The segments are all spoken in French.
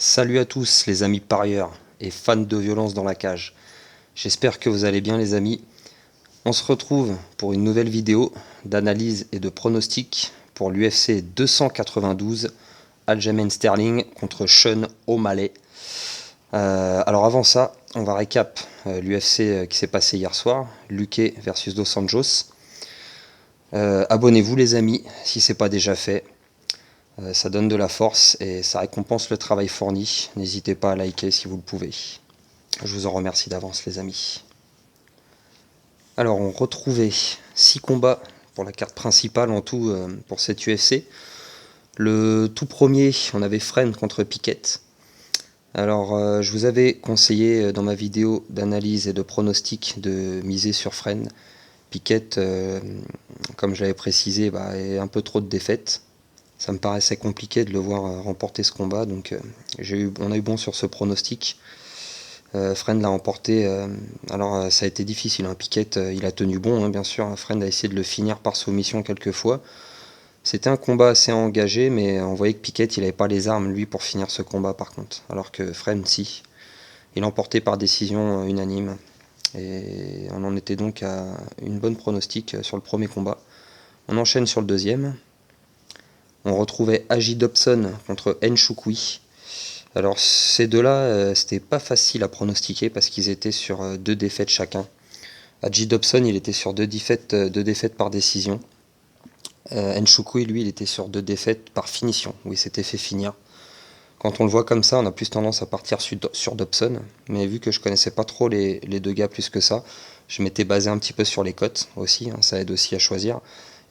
Salut à tous les amis parieurs et fans de violence dans la cage. J'espère que vous allez bien les amis. On se retrouve pour une nouvelle vidéo d'analyse et de pronostic pour l'UFC 292 Aljamain Sterling contre Sean O'Malley. Alors avant ça, on va récap l'UFC qui s'est passé hier soir, Luque versus Dos Anjos. Abonnez-vous les amis si ce n'est pas déjà fait. Ça donne de la force et ça récompense le travail fourni. N'hésitez pas à liker si vous le pouvez. Je vous en remercie d'avance les amis. Alors on retrouvait 6 combats pour la carte principale en tout pour cette UFC. Le tout premier, on avait Fren contre Pickett. Alors je vous avais conseillé dans ma vidéo d'analyse et de pronostic de miser sur Fren. Pickett, comme je l'avais précisé, est un peu trop de défaites. Ça me paraissait compliqué de le voir remporter ce combat, donc on a eu bon sur ce pronostic. Fren l'a remporté, alors ça a été difficile, hein. Pickett il a tenu bon, hein, bien sûr. Fren a essayé de le finir par soumission quelques fois. C'était un combat assez engagé, mais on voyait que Pickett il n'avait pas les armes lui pour finir ce combat par contre, alors que Fren si. Il l'a emporté par décision unanime. Et on en était donc à une bonne pronostic sur le premier combat. On enchaîne sur le deuxième. On retrouvait Aji Dobson contre Nchukwi. Alors ces deux-là, c'était pas facile à pronostiquer parce qu'ils étaient sur 2 défaites chacun. Aji Dobson, il était sur 2 défaites par décision. Nchukwi, lui, il était sur 2 défaites par finition, où il s'était fait finir. Quand on le voit comme ça, on a plus tendance à partir sur Dobson. Mais vu que je connaissais pas trop les deux gars plus que ça, je m'étais basé un petit peu sur les cotes aussi, hein, ça aide aussi à choisir.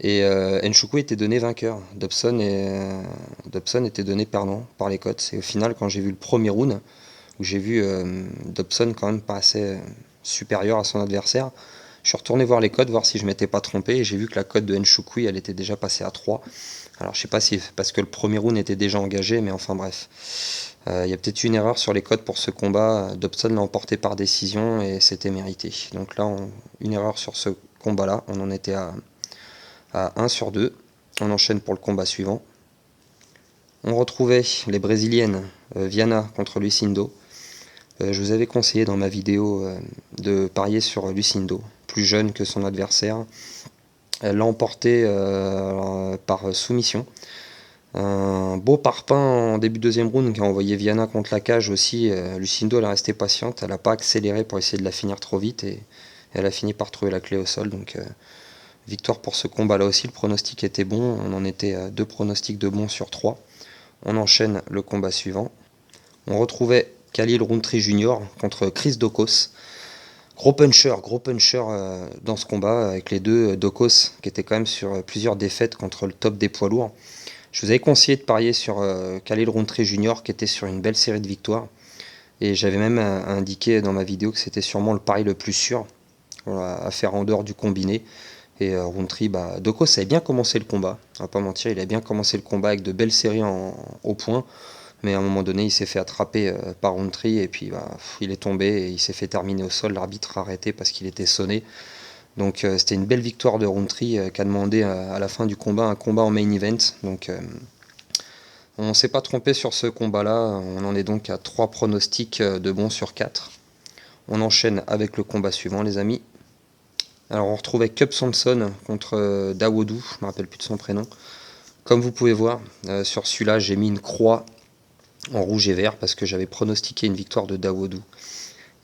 Et Nchukwu était donné vainqueur. Dobson était donné perdant par les cotes. Et au final, quand j'ai vu le premier round, où j'ai vu Dobson quand même pas assez supérieur à son adversaire, je suis retourné voir les cotes, voir si je m'étais pas trompé, et j'ai vu que la cote de Nchukwu, elle était déjà passée à 3. Alors je sais pas si parce que le premier round était déjà engagé, mais enfin bref. Il y a peut-être une erreur sur les cotes pour ce combat. Dobson l'a emporté par décision et c'était mérité. Donc là, une erreur sur ce combat-là. On en était à 1 sur 2. On enchaîne pour le combat suivant. On retrouvait les brésiliennes Viana contre Lucindo. Je vous avais conseillé dans ma vidéo de parier sur Lucindo, plus jeune que son adversaire. Elle l'a emporté par soumission. Un beau parpaing en début de deuxième round qui a envoyé Viana contre la cage aussi. Lucindo elle est restée patiente, elle n'a pas accéléré pour essayer de la finir trop vite et elle a fini par trouver la clé au sol. Donc victoire pour ce combat là aussi, le pronostic était bon, on en était à 2 pronostics de bons sur 3. On enchaîne le combat suivant. On retrouvait Khalil Rountree Jr. contre Chris Daukaus. Gros puncher dans ce combat avec les deux Daukaus qui étaient quand même sur plusieurs défaites contre le top des poids lourds. Je vous avais conseillé de parier sur Khalil Rountree Jr. qui était sur une belle série de victoires. Et j'avais même indiqué dans ma vidéo que c'était sûrement le pari le plus sûr à faire en dehors du combiné. Et Rountree, Daukaus avait bien commencé le combat. On va pas mentir, il a bien commencé le combat avec de belles séries au point. Mais à un moment donné, il s'est fait attraper par Rountree et puis il est tombé et il s'est fait terminer au sol. L'arbitre a arrêté parce qu'il était sonné. Donc c'était une belle victoire de Rountree qui a demandé à la fin du combat un combat en main event. Donc on ne s'est pas trompé sur ce combat-là. On en est donc à 3 pronostics de bons sur 4. On enchaîne avec le combat suivant les amis. Alors on retrouvait Cub Swanson contre Dawodu, je ne me rappelle plus de son prénom. Comme vous pouvez voir, sur celui-là j'ai mis une croix en rouge et vert parce que j'avais pronostiqué une victoire de Dawodu.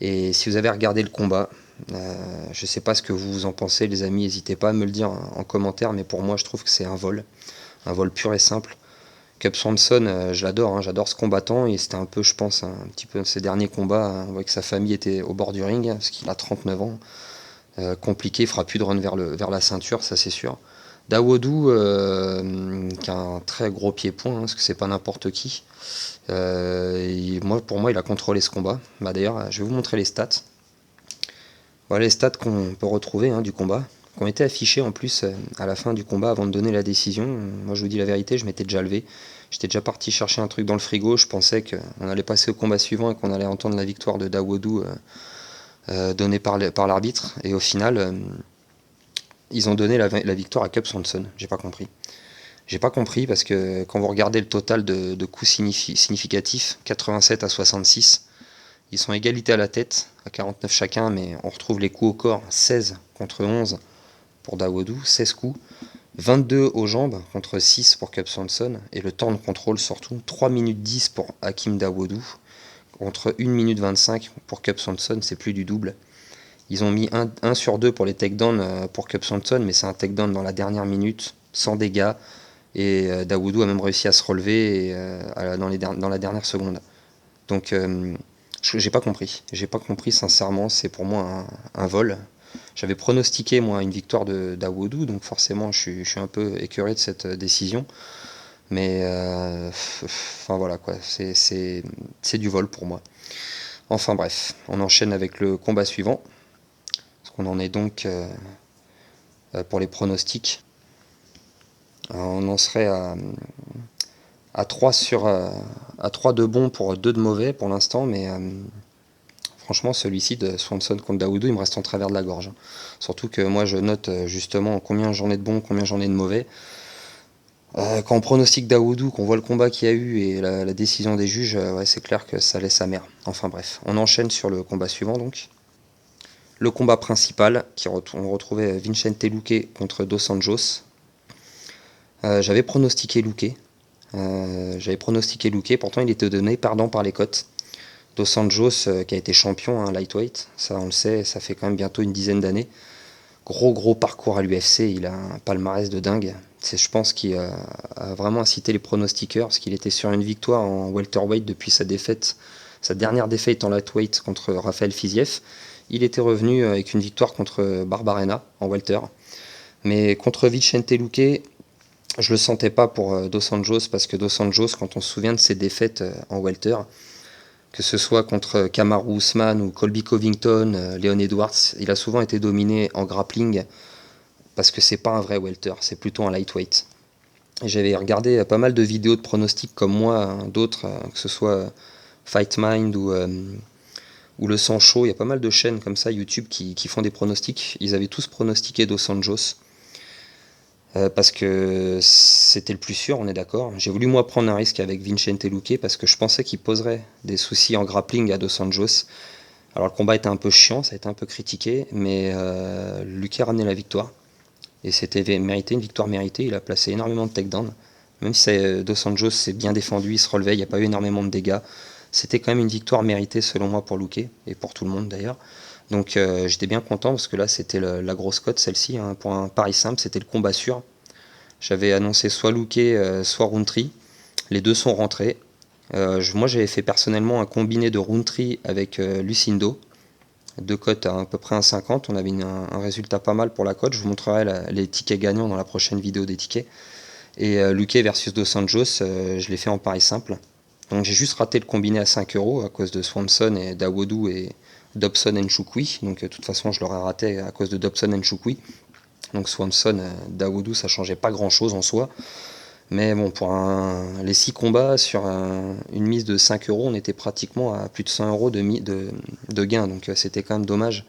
Et si vous avez regardé le combat, je ne sais pas ce que vous en pensez les amis, n'hésitez pas à me le dire en commentaire, mais pour moi je trouve que c'est un vol pur et simple. Cub Swanson, je l'adore, hein, j'adore ce combattant, et c'était un peu, je pense, un petit peu ses derniers combats, on voit que sa famille était au bord du ring, parce qu'il a 39 ans. Compliqué, il fera plus de run vers la ceinture, ça c'est sûr. Dawodu, qui a un très gros pied-point, hein, parce que c'est pas n'importe qui. Pour moi, il a contrôlé ce combat. D'ailleurs, je vais vous montrer les stats. Voilà les stats qu'on peut retrouver du combat, qui ont été affichés en plus à la fin du combat avant de donner la décision. Moi, je vous dis la vérité, je m'étais déjà levé. J'étais déjà parti chercher un truc dans le frigo. Je pensais qu'on allait passer au combat suivant et qu'on allait entendre la victoire de Dawodu donnée par l'arbitre. Et au final, ils ont donné la victoire à Cub Swanson. J'ai pas compris. J'ai pas compris parce que quand vous regardez le total de coups significatifs, 87 à 66, ils sont égalité à la tête, à 49 chacun, mais on retrouve les coups au corps, 16 contre 11 pour Dawodu, 16 coups, 22 aux jambes contre 6 pour Cub Swanson, et le temps de contrôle surtout, 3 minutes 10 pour Hakim Dawodu, contre 1 minute 25 pour Cub Swanson, c'est plus du double. Ils ont mis 1 sur 2 pour les takedowns pour Cub Swanson, mais c'est un takedown dans la dernière minute, sans dégâts, et Dawodu a même réussi à se relever dans la dernière seconde. Donc j'ai pas compris. J'ai pas compris sincèrement, c'est pour moi un vol. J'avais pronostiqué moi une victoire de Dawodu, donc forcément je suis un peu écœuré de cette décision. Mais enfin voilà quoi, c'est du vol pour moi. Enfin bref, on enchaîne avec le combat suivant. Parce qu'on en est donc pour les pronostics. On en serait à 3 à 3 de bons pour 2 de mauvais pour l'instant, mais franchement celui-ci de Swanson contre Dawodu, il me reste en travers de la gorge. Surtout que moi je note justement combien j'en ai de bons, combien j'en ai de mauvais. Quand on pronostique Dawodu, qu'on voit le combat qu'il y a eu et la décision des juges, ouais, c'est clair que ça laisse amer. Enfin bref, on enchaîne sur le combat suivant donc. Le combat principal, on retrouvait Vicente Luque contre Dos Anjos. J'avais pronostiqué Luque. Pourtant il était donné pardon par les cotes. Dos Anjos qui a été champion hein, lightweight, ça on le sait, ça fait quand même bientôt une dizaine d'années. Gros parcours à l'UFC, il a un palmarès de dingue. C'est je pense qu'il a vraiment incité les pronostiqueurs parce qu'il était sur une victoire en welterweight depuis sa dernière défaite en lightweight contre Rafael Fiziev. Il était revenu avec une victoire contre Barbarena en welter. Mais contre Vicente Luque, je le sentais pas pour Dos Anjos parce que Dos Anjos, quand on se souvient de ses défaites en welter, que ce soit contre Kamaru Usman ou Colby Covington, Leon Edwards, il a souvent été dominé en grappling parce que c'est pas un vrai welter, c'est plutôt un lightweight. Et j'avais regardé pas mal de vidéos de pronostics comme moi, hein, d'autres, que ce soit Fight Mind ou Le Sang Chaud, il y a pas mal de chaînes comme ça YouTube qui font des pronostics. Ils avaient tous pronostiqué Dos Anjos parce que c'était le plus sûr, on est d'accord. J'ai voulu moi prendre un risque avec Vicente Luque parce que je pensais qu'il poserait des soucis en grappling à Dos Anjos. Alors le combat était un peu chiant, ça a été un peu critiqué, mais Luque a ramené la victoire. Et c'était mérité, une victoire méritée, il a placé énormément de takedowns. Même si Dos Anjos s'est bien défendu, il se relevait, il n'y a pas eu énormément de dégâts. C'était quand même une victoire méritée selon moi pour Luque, et pour tout le monde d'ailleurs. Donc j'étais bien content parce que là c'était la grosse cote celle-ci, hein, pour un pari simple, c'était le combat sûr. J'avais annoncé soit Luque, soit Rountree. Les deux sont rentrés. Moi j'avais fait personnellement un combiné de Rountree avec Lucindo. Deux cotes à peu près 1,50. On avait un résultat pas mal pour la cote. Je vous montrerai les tickets gagnants dans la prochaine vidéo des tickets. Et Luque versus Dos Anjos, je l'ai fait en pari simple. Donc j'ai juste raté le combiné à 5 euros à cause de Swanson et Dawodu et Dobson et Nchukwi. Donc de toute façon je l'aurais raté à cause de Dobson et Nchukwi. Donc Swanson, Dawodu, ça changeait pas grand chose en soi. Mais bon, pour les 6 combats sur une mise de 5 euros, on était pratiquement à plus de 100 euros de gain. Donc c'était quand même dommage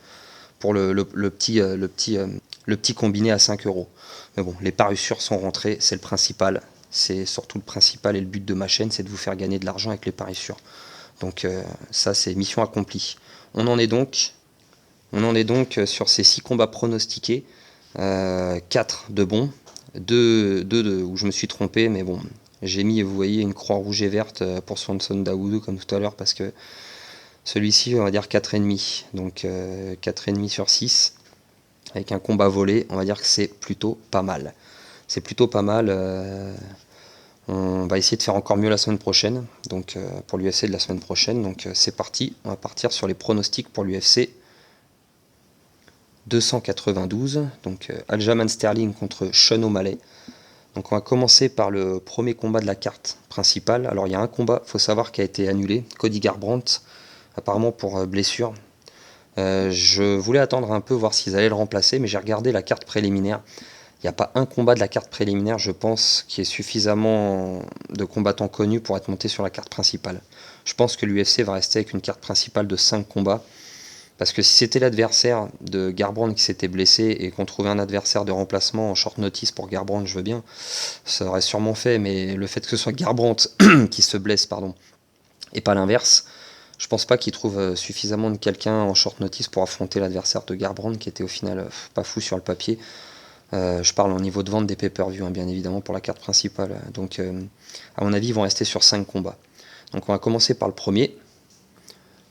pour le petit combiné à 5 euros. Mais bon, les paris sûrs sont rentrés, c'est le principal. C'est surtout le principal et le but de ma chaîne, c'est de vous faire gagner de l'argent avec les paris sûrs. Donc ça, c'est mission accomplie. On en est donc sur ces 6 combats pronostiqués. 4 de bons, 2 où je me suis trompé, mais bon, j'ai mis, vous voyez, une croix rouge et verte pour Swanson Dawodu comme tout à l'heure, parce que celui-ci, on va dire 4,5, donc 4,5 sur 6, avec un combat volé, on va dire que c'est plutôt pas mal. C'est plutôt pas mal, on va essayer de faire encore mieux la semaine prochaine, donc pour l'UFC de la semaine prochaine, donc c'est parti, on va partir sur les pronostics pour l'UFC 292, donc Aljamain Sterling contre Sean O'Malley. Donc on va commencer par le premier combat de la carte principale. Alors il y a un combat, il faut savoir, qui a été annulé, Cody Garbrandt, apparemment pour blessure. Je voulais attendre un peu, voir s'ils allaient le remplacer, mais j'ai regardé la carte préliminaire. Il n'y a pas un combat de la carte préliminaire, je pense, qui est suffisamment de combattants connus pour être monté sur la carte principale. Je pense que l'UFC va rester avec une carte principale de 5 combats. Parce que si c'était l'adversaire de Garbrandt qui s'était blessé et qu'on trouvait un adversaire de remplacement en short notice pour Garbrandt, je veux bien, ça aurait sûrement fait, mais le fait que ce soit Garbrandt qui se blesse, pardon, et pas l'inverse, je pense pas qu'il trouve suffisamment de quelqu'un en short notice pour affronter l'adversaire de Garbrandt, qui était au final pas fou sur le papier. Je parle au niveau de vente des pay-per-view, hein, bien évidemment, pour la carte principale. Donc, à mon avis, ils vont rester sur 5 combats. Donc, on va commencer par le premier.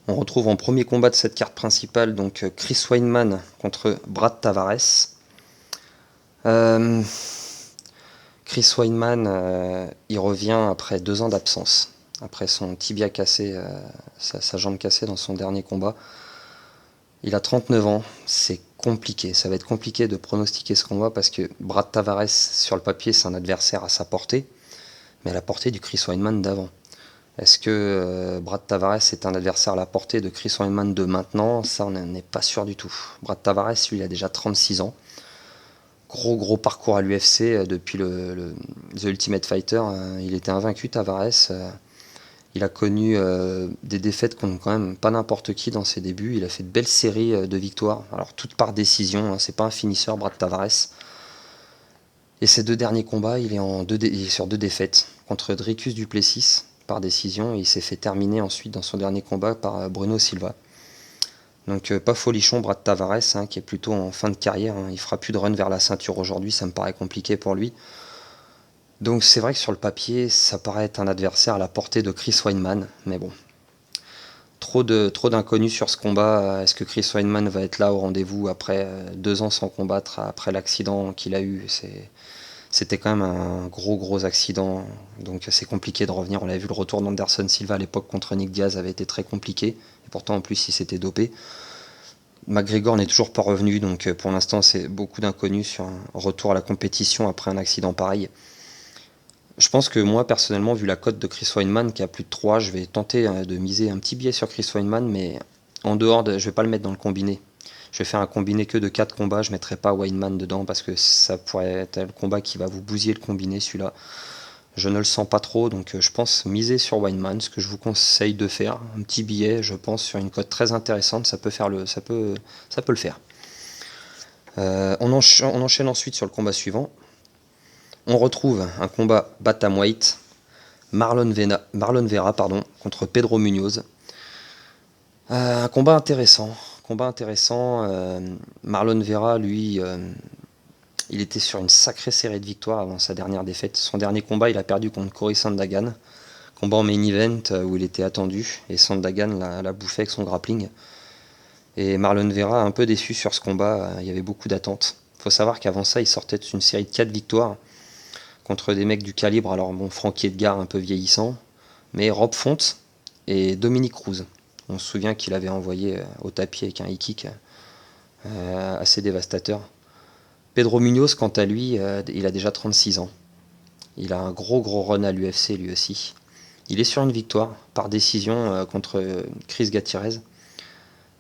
On retrouve en premier combat de cette carte principale donc Chris Weidman contre Brad Tavares. Chris Weidman, il revient après 2 ans d'absence, après son tibia cassé, sa jambe cassée dans son dernier combat. Il a 39 ans, c'est compliqué, ça va être compliqué de pronostiquer ce combat parce que Brad Tavares, sur le papier, c'est un adversaire à sa portée, mais à la portée du Chris Weidman d'avant. Est-ce que Brad Tavares est un adversaire à la portée de Chris Weidman de maintenant? Ça, on n'est pas sûr du tout. Brad Tavares, lui, il a déjà 36 ans. Gros parcours à l'UFC depuis The Ultimate Fighter. Il était invaincu, Tavares. Il a connu des défaites contre quand même pas n'importe qui dans ses débuts. Il a fait de belles séries de victoires. Alors, toutes par décision. Hein. C'est pas un finisseur, Brad Tavares. Et ses 2 derniers combats, il est sur 2 défaites. Contre Dricus du Plessis, par décision, et il s'est fait terminer ensuite dans son dernier combat par Bruno Silva. Donc pas folichon Brad Tavares, hein, qui est plutôt en fin de carrière, hein. Il fera plus de run vers la ceinture aujourd'hui, ça me paraît compliqué pour lui. Donc c'est vrai que sur le papier, ça paraît être un adversaire à la portée de Chris Weidman, mais bon. Trop d'inconnus sur ce combat. Est-ce que Chris Weidman va être là au rendez-vous après 2 ans sans combattre, après l'accident qu'il a eu? C'était quand même un gros accident, donc c'est compliqué de revenir. On avait vu le retour d'Anderson Silva à l'époque contre Nick Diaz avait été très compliqué, et pourtant en plus il s'était dopé. McGregor n'est toujours pas revenu, donc pour l'instant c'est beaucoup d'inconnus sur un retour à la compétition après un accident pareil. Je pense que moi personnellement, vu la cote de Chris Weidman qui a plus de 3, je vais tenter de miser un petit billet sur Chris Weidman, mais en dehors de, je vais pas le mettre dans le combiné. Je vais faire un combiné que de 4 combats, je ne mettrai pas Weidman dedans parce que ça pourrait être le combat qui va vous bousiller le combiné, celui-là. Je ne le sens pas trop, donc je pense miser sur Weidman, ce que je vous conseille de faire. Un petit billet, je pense, sur une cote très intéressante, ça peut le faire. On enchaîne ensuite sur le combat suivant. On retrouve un combat bantamweight, Marlon Vera contre Pedro Munoz. Un combat intéressant. Marlon Vera, lui, il était sur une sacrée série de victoires avant sa dernière défaite. Son dernier combat, il a perdu contre Cory Sandhagen. Combat en main event où il était attendu. Et Sandhagen l'a bouffé avec son grappling. Et Marlon Vera, un peu déçu sur ce combat, il y avait beaucoup d'attentes. Il faut savoir qu'avant ça, il sortait d'une série de 4 victoires contre des mecs du calibre. Alors bon, Frankie Edgar, un peu vieillissant. Mais Rob Font et Dominique Cruz. On se souvient qu'il avait envoyé au tapis avec un high kick assez dévastateur. Pedro Munoz, quant à lui, il a déjà 36 ans. Il a un gros run à l'UFC lui aussi. Il est sur une victoire par décision contre Chris Gutierrez.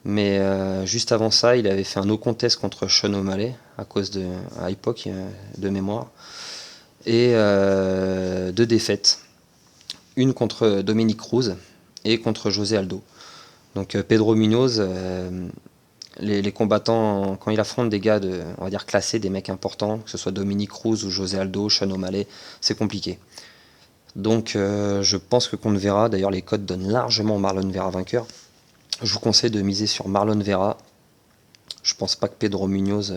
Mais juste avant ça, il avait fait un no contest contre Sean O'Malley à l'époque de mémoire. Et 2 défaites. Une contre Dominique Cruz et contre José Aldo. Donc Pedro Munoz, les combattants, quand il affronte des gars on va dire classés, des mecs importants, que ce soit Dominique Cruz ou José Aldo, Sean O'Malley, c'est compliqué. Donc je pense que contre Vera, d'ailleurs les codes donnent largement Marlon Vera vainqueur. Je vous conseille de miser sur Marlon Vera. Je pense pas que Pedro Munoz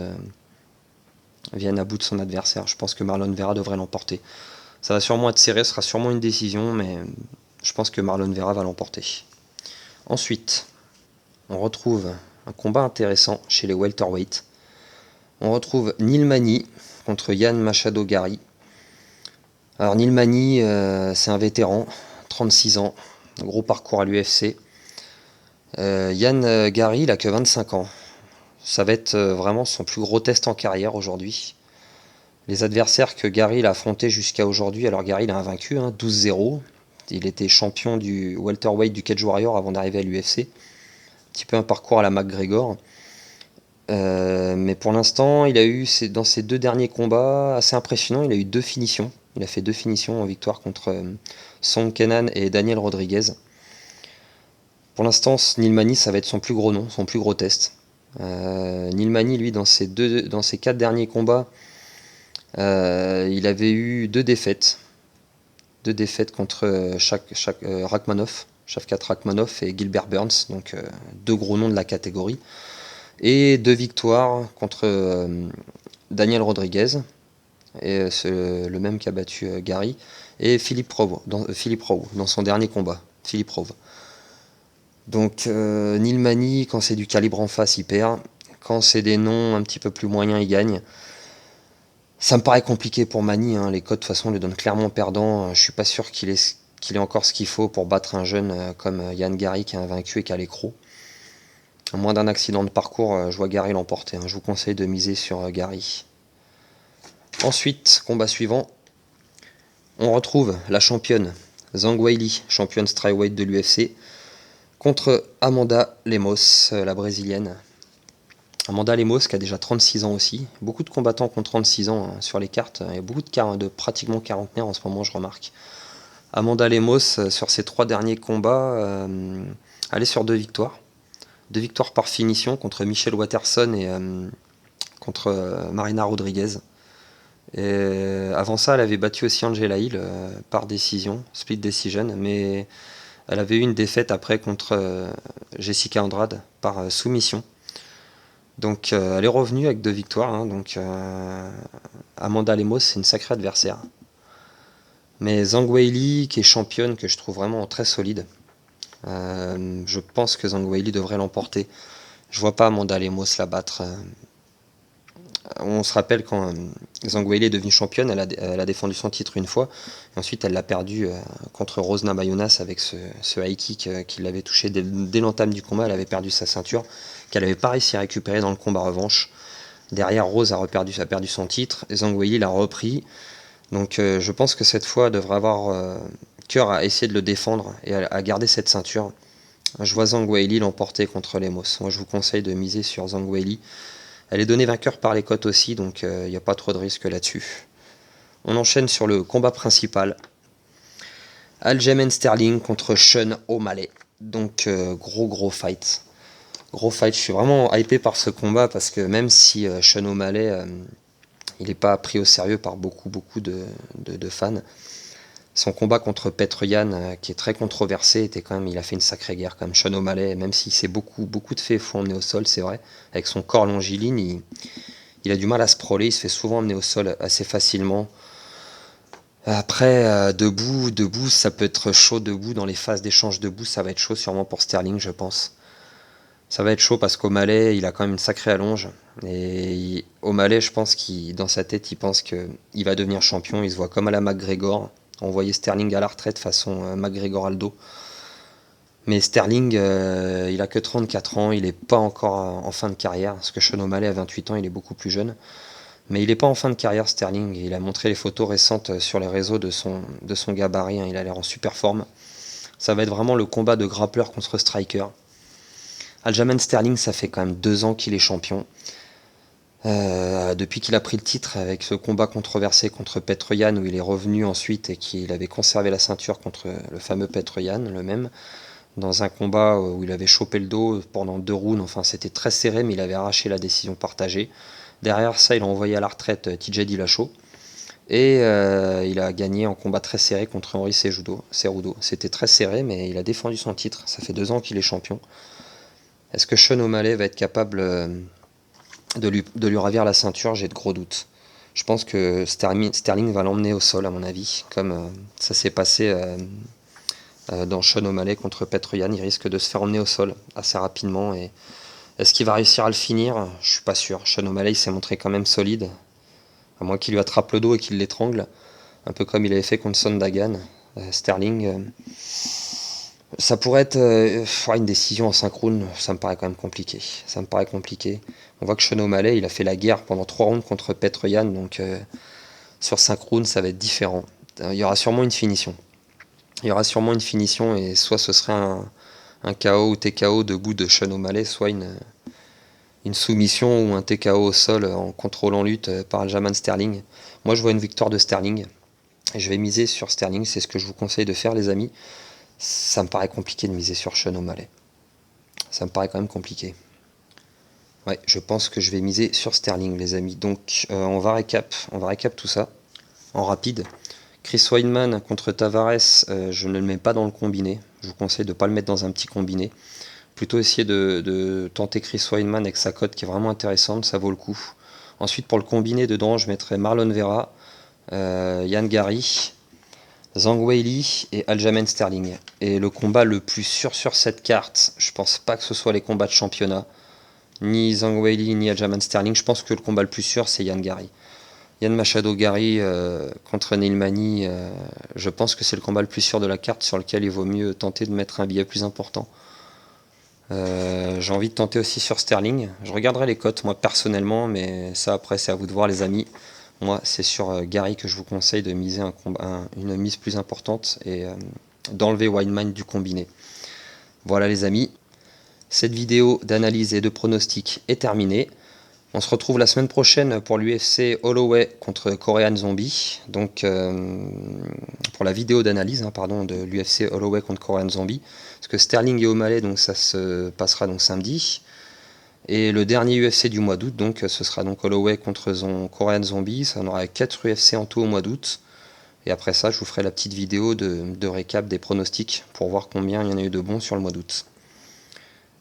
vienne à bout de son adversaire. Je pense que Marlon Vera devrait l'emporter. Ça va sûrement être serré, ce sera sûrement une décision, mais je pense que Marlon Vera va l'emporter. Ensuite, on retrouve un combat intéressant chez les welterweight. On retrouve Neil Magny contre Yann Machado Gary. Alors Neil Magny, c'est un vétéran, 36 ans, gros parcours à l'UFC. Yann Gary, il a que 25 ans. Ça va être vraiment son plus gros test en carrière aujourd'hui. Les adversaires que Gary a affrontés jusqu'à aujourd'hui, alors Gary il a invaincu, 12-0. Il était champion du welterweight du Cage Warrior avant d'arriver à l'UFC. Un petit peu un parcours à la McGregor. Mais pour l'instant, il a eu dans ses 2 derniers combats assez impressionnants, il a eu 2 finitions. Il a fait 2 finitions en victoire contre Song Kenan et Daniel Rodriguez. Pour l'instant, Neil Magny, ça va être son plus gros nom, son plus gros test. Neil Magny, lui, dans ses 4 derniers combats, il avait eu 2 défaites. 2 défaites contre Shavkat Rakhmonov et Gilbert Burns, donc 2 gros noms de la catégorie. Et 2 victoires contre Daniel Rodriguez, et c'est le même qui a battu Gary, et Philippe Rowe dans son dernier combat. Philippe Rowe. Donc Neil Magny, quand c'est du calibre en face, il perd. Quand c'est des noms un petit peu plus moyens, il gagne. Ça me paraît compliqué pour Magny, hein. Les codes de toute façon le donnent clairement perdant. Je suis pas sûr qu'il ait encore ce qu'il faut pour battre un jeune comme Yann Gary qui est invaincu et qui a l'écrou. À moins d'un accident de parcours, je vois Gary l'emporter, hein. Je vous conseille de miser sur Gary. Ensuite, combat suivant, on retrouve la championne Zhang Weili, championne strawweight de l'UFC, contre Amanda Lemos, la brésilienne. Amanda Lemos qui a déjà 36 ans aussi. Beaucoup de combattants qui ont 36 ans, hein, sur les cartes. Il y a beaucoup de pratiquement quarantenaires en ce moment, je remarque. Amanda Lemos, sur ses 3 derniers combats, elle est sur 2 victoires. 2 victoires par finition contre Michelle Waterson et contre Marina Rodriguez. Et avant ça, elle avait battu aussi Angela Hill par décision, split decision, mais elle avait eu une défaite après contre Jessica Andrade par soumission. Donc elle est revenue avec 2 victoires, hein. Donc Amanda Lemos, c'est une sacrée adversaire. Mais Zhang Weili, qui est championne, que je trouve vraiment très solide, je pense que Zhang Weili devrait l'emporter. Je vois pas Amanda Lemos la battre. On se rappelle quand Zhang Weili est devenue championne, elle a défendu son titre une fois, et ensuite elle l'a perdu contre Rose Namajunas avec ce high kick qui l'avait touché dès l'entame du combat. Elle avait perdu sa ceinture, qu'elle n'avait pas réussi à récupérer dans le combat revanche. Derrière, Rose a perdu son titre, et Zhang Weili l'a repris. Donc je pense que cette fois, elle devrait avoir cœur à essayer de le défendre et à garder cette ceinture. Je vois Zhang Weili l'emporter contre Lemos. Moi je vous conseille de miser sur Zhang Weili. Elle est donnée vainqueur par les cotes aussi, donc il n'y a pas trop de risque là-dessus. On enchaîne sur le combat principal. Aljamain Sterling contre Sean O'Malley. Donc gros fight. Gros fight, je suis vraiment hypé par ce combat parce que même si Sean O'Malley, il n'est pas pris au sérieux par beaucoup de fans, son combat contre Petr Yan, qui est très controversé, il a fait une sacrée guerre quand même. Sean O'Malley, même s'il s'est beaucoup de faits font emmener au sol, c'est vrai, avec son corps longiligne, il a du mal à se proler, il se fait souvent emmener au sol assez facilement. Après, debout, ça peut être chaud debout, dans les phases d'échange debout, ça va être chaud sûrement pour Sterling, je pense. Ça va être chaud parce qu'O'Malley, il a quand même une sacrée allonge. Et O'Malley, je pense dans sa tête, il pense qu'il va devenir champion, il se voit comme à la McGregor. On voyait Sterling à la retraite façon McGregor Aldo. Mais Sterling, il a que 34 ans, il n'est pas encore en fin de carrière, parce que Sean O'Malley à 28 ans, il est beaucoup plus jeune. Mais il n'est pas en fin de carrière, Sterling. Il a montré les photos récentes sur les réseaux de son gabarit, hein. Il a l'air en super forme. Ça va être vraiment le combat de grappleur contre striker. Aljamain Sterling, ça fait quand même 2 ans qu'il est champion. Depuis qu'il a pris le titre avec ce combat controversé contre Petr Yan, où il est revenu ensuite et qu'il avait conservé la ceinture contre le fameux Petr Yan, le même, dans un combat où il avait chopé le dos pendant 2 rounds. Enfin, c'était très serré, mais il avait arraché la décision partagée. Derrière ça, il a envoyé à la retraite TJ Dillashaw et il a gagné en combat très serré contre Henry Cejudo. C'était très serré, mais il a défendu son titre. Ça fait 2 ans qu'il est champion. Est-ce que Sean O'Malley va être capable de lui ravir la ceinture? J'ai de gros doutes. Je pense que Sterling va l'emmener au sol, à mon avis, comme ça s'est passé dans Sean O'Malley contre Petr Yan. Il risque de se faire emmener au sol assez rapidement. Et est-ce qu'il va réussir à le finir? Je suis pas sûr. Sean O'Malley s'est montré quand même solide, à moins qu'il lui attrape le dos et qu'il l'étrangle, un peu comme il avait fait contre Sondagan. Sterling, ça pourrait être une décision en 5 rounds, ça me paraît quand même compliqué. On voit que Sean O'Malley, il a fait la guerre pendant 3 rounds contre Petr Yan, donc sur 5 rounds, ça va être différent. Il y aura sûrement une finition. Et soit ce serait un KO ou TKO debout de Sean O'Malley, soit une soumission ou un TKO au sol en contrôle en lutte par Aljamain Sterling. Moi, je vois une victoire de Sterling. Et je vais miser sur Sterling, c'est ce que je vous conseille de faire, les amis. Ça me paraît compliqué de miser sur Sean O'Malley. Ça me paraît quand même compliqué. Ouais, je pense que je vais miser sur Sterling, les amis. Donc, on va récap tout ça en rapide. Chris Weidman contre Tavares, je ne le mets pas dans le combiné. Je vous conseille de ne pas le mettre dans un petit combiné. Plutôt essayer de tenter Chris Weidman avec sa cote qui est vraiment intéressante, ça vaut le coup. Ensuite, pour le combiné dedans, je mettrai Marlon Vera, Yann Gary, Zhang Weili et Aljamain Sterling. Et le combat le plus sûr sur cette carte, je pense pas que ce soit les combats de championnat, ni Zhang Weili ni Aljamain Sterling. Je pense que le combat le plus sûr, c'est Yann Gary. Yann Machado Gary contre Neil Magny, je pense que c'est le combat le plus sûr de la carte sur lequel il vaut mieux tenter de mettre un billet plus important. J'ai envie de tenter aussi sur Sterling. Je regarderai les cotes moi personnellement, mais ça après c'est à vous de voir les amis. Moi c'est sur Gary que je vous conseille de miser une mise plus importante et d'enlever Wildmind du combiné. Voilà les amis, cette vidéo d'analyse et de pronostic est terminée. On se retrouve la semaine prochaine pour l'UFC Holloway contre Korean Zombie. Donc pour la vidéo d'analyse de l'UFC Holloway contre Korean Zombie. Parce que Sterling et O'Malley, donc ça se passera donc samedi. Et le dernier UFC du mois d'août, donc ce sera donc Holloway contre Korean Zombie. Ça en aura 4 UFC en tout au mois d'août. Et après ça, je vous ferai la petite vidéo de récap des pronostics pour voir combien il y en a eu de bons sur le mois d'août.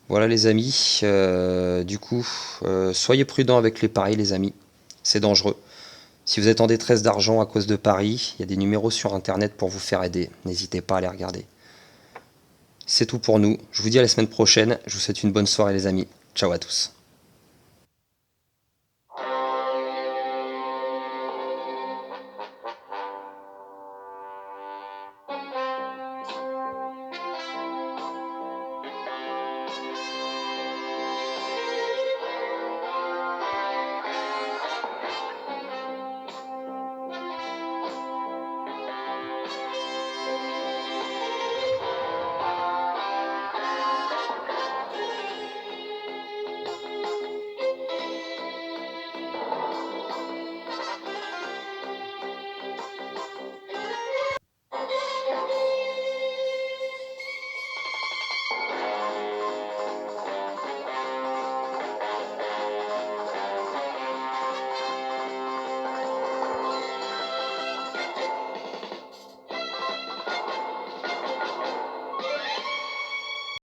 Voilà les amis, du coup, soyez prudents avec les paris les amis, c'est dangereux. Si vous êtes en détresse d'argent à cause de paris, il y a des numéros sur internet pour vous faire aider, n'hésitez pas à les regarder. C'est tout pour nous, je vous dis à la semaine prochaine, je vous souhaite une bonne soirée les amis, ciao à tous.